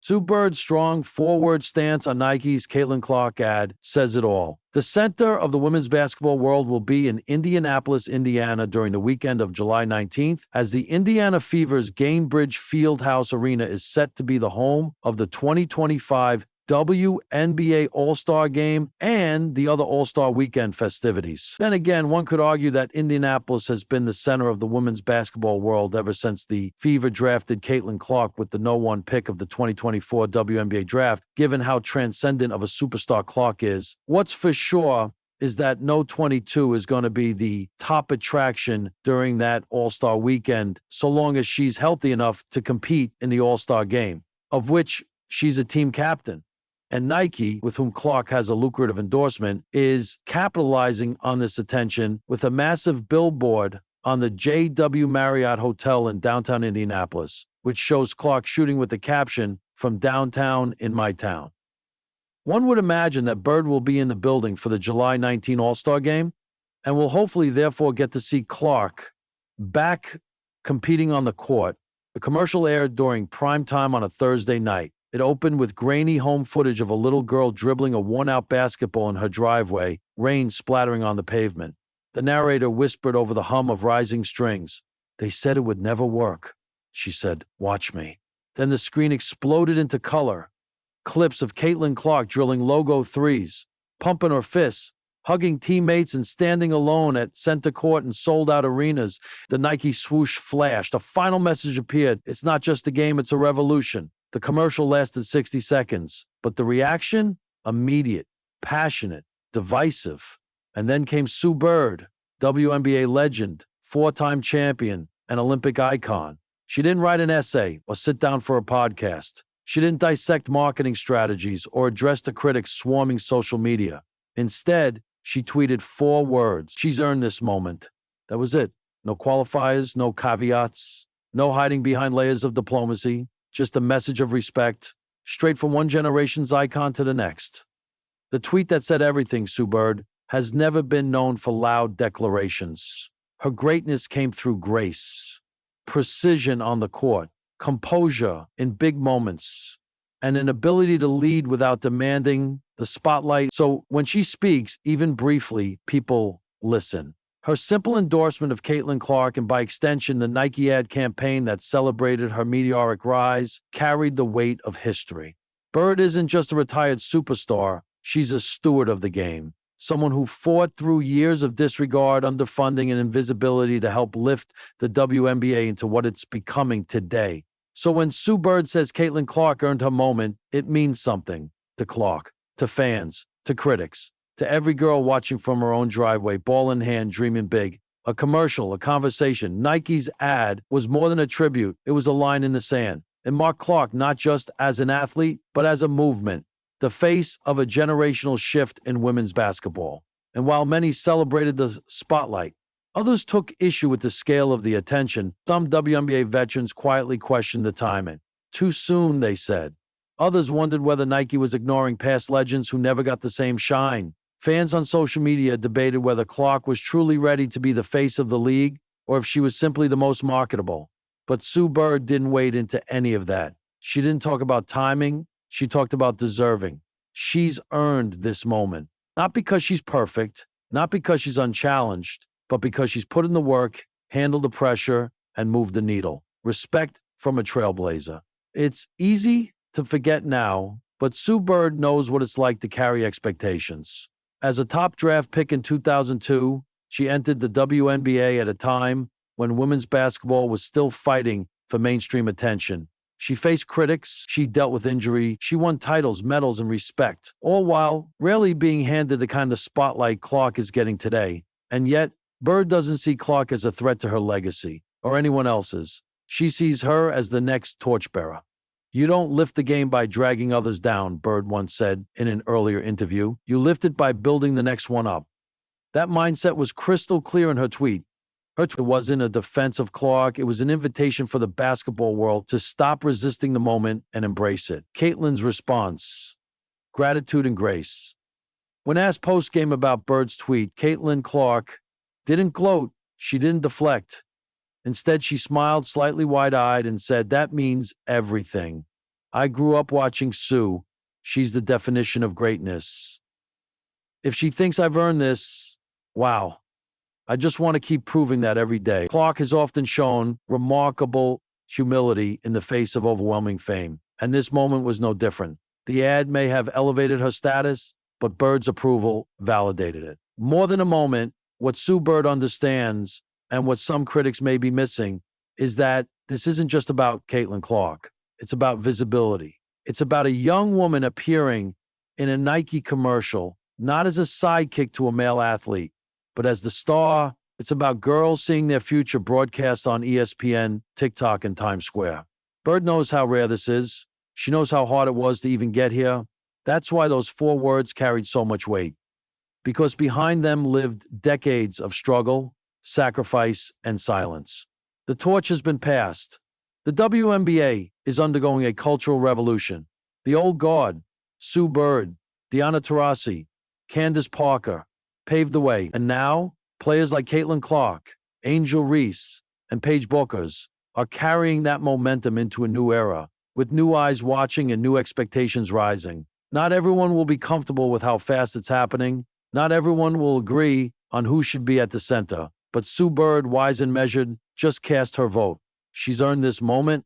Sue Bird's strong forward stance on Nike's Caitlin Clark ad says it all. The center of the women's basketball world will be in Indianapolis, Indiana during the weekend of July 19th, as the Indiana Fever's Gainbridge Fieldhouse Arena is set to be the home of the 2025 WNBA All-Star Game and the other All-Star Weekend festivities. Then again, one could argue that Indianapolis has been the center of the women's basketball world ever since the Fever drafted Caitlin Clark with the No. 1 pick of the 2024 WNBA Draft, given how transcendent of a superstar Clark is. What's for sure is that No. 22 is going to be the top attraction during that All-Star Weekend, so long as she's healthy enough to compete in the All-Star Game, of which she's a team captain. And Nike, with whom Clark has a lucrative endorsement, is capitalizing on this attention with a massive billboard on the JW Marriott Hotel in downtown Indianapolis, which shows Clark shooting with the caption, "From downtown in my town." One would imagine that Bird will be in the building for the July 19 All-Star Game and will hopefully therefore get to see Clark back competing on the court. The commercial aired during prime time on a Thursday night. It opened with grainy home footage of a little girl dribbling a worn-out basketball in her driveway, rain splattering on the pavement. The narrator whispered over the hum of rising strings. "They said it would never work," she said. "Watch me." Then the screen exploded into color. Clips of Caitlin Clark drilling logo threes, pumping her fists, hugging teammates and standing alone at center court in sold-out arenas. The Nike swoosh flashed. A final message appeared. "It's not just a game, it's a revolution." The commercial lasted 60 seconds, but the reaction? Immediate, passionate, divisive. And then came Sue Bird, WNBA legend, 4-time champion, and Olympic icon. She didn't write an essay or sit down for a podcast. She didn't dissect marketing strategies or address the critics swarming social media. Instead, she tweeted 4 words. She's earned this moment. That was it. No qualifiers, no caveats, no hiding behind layers of diplomacy. Just a message of respect, straight from one generation's icon to the next. The tweet that said everything, Sue Bird, has never been known for loud declarations. Her greatness came through grace, precision on the court, composure in big moments, and an ability to lead without demanding the spotlight. So when she speaks, even briefly, people listen. Her simple endorsement of Caitlin Clark, and by extension the Nike ad campaign that celebrated her meteoric rise, carried the weight of history. Bird isn't just a retired superstar, she's a steward of the game, someone who fought through years of disregard, underfunding, and invisibility to help lift the WNBA into what it's becoming today. So when Sue Bird says Caitlin Clark earned her moment, it means something to Clark, to fans, to critics, to every girl watching from her own driveway, ball in hand, dreaming big. A commercial, a conversation. Nike's ad was more than a tribute. It was a line in the sand. It marked Clark not just as an athlete, but as a movement, the face of a generational shift in women's basketball. And while many celebrated the spotlight, others took issue with the scale of the attention. Some WNBA veterans quietly questioned the timing. Too soon, they said. Others wondered whether Nike was ignoring past legends who never got the same shine. Fans on social media debated whether Clark was truly ready to be the face of the league or if she was simply the most marketable. But Sue Bird didn't wade into any of that. She didn't talk about timing. She talked about deserving. She's earned this moment. Not because she's perfect, not because she's unchallenged, but because she's put in the work, handled the pressure, and moved the needle. Respect from a trailblazer. It's easy to forget now, but Sue Bird knows what it's like to carry expectations. As a top draft pick in 2002, she entered the WNBA at a time when women's basketball was still fighting for mainstream attention. She faced critics, she dealt with injury, she won titles, medals, and respect, all while rarely being handed the kind of spotlight Clark is getting today. And yet, Bird doesn't see Clark as a threat to her legacy or anyone else's. She sees her as the next torchbearer. "You don't lift the game by dragging others down," Bird once said in an earlier interview. "You lift it by building the next one up." That mindset was crystal clear in her tweet. Her tweet wasn't a defense of Clark. It was an invitation for the basketball world to stop resisting the moment and embrace it. Caitlin's response: gratitude and grace. When asked post-game about Bird's tweet, Caitlin Clark didn't gloat. She didn't deflect. Instead, she smiled slightly wide-eyed and said, "That means everything." I grew up watching Sue. She's the definition of greatness. If she thinks I've earned this, wow. I just want to keep proving that every day. Clark has often shown remarkable humility in the face of overwhelming fame, and this moment was no different. The ad may have elevated her status, but Bird's approval validated it. More than a moment, what Sue Bird understands, and what some critics may be missing, is that this isn't just about Caitlin Clark. It's about visibility. It's about a young woman appearing in a Nike commercial, not as a sidekick to a male athlete, but as the star. It's about girls seeing their future broadcast on ESPN, TikTok, and Times Square. Bird knows how rare this is. She knows how hard it was to even get here. That's why those 4 words carried so much weight. Because behind them lived decades of struggle, sacrifice, and silence. The torch has been passed. The WNBA is undergoing a cultural revolution. The old guard, Sue Bird, Diana Taurasi, Candace Parker, paved the way. And now, players like Caitlin Clark, Angel Reese, and Paige Bueckers are carrying that momentum into a new era, with new eyes watching and new expectations rising. Not everyone will be comfortable with how fast it's happening. Not everyone will agree on who should be at the center. But Sue Bird, wise and measured, just cast her vote. She's earned this moment,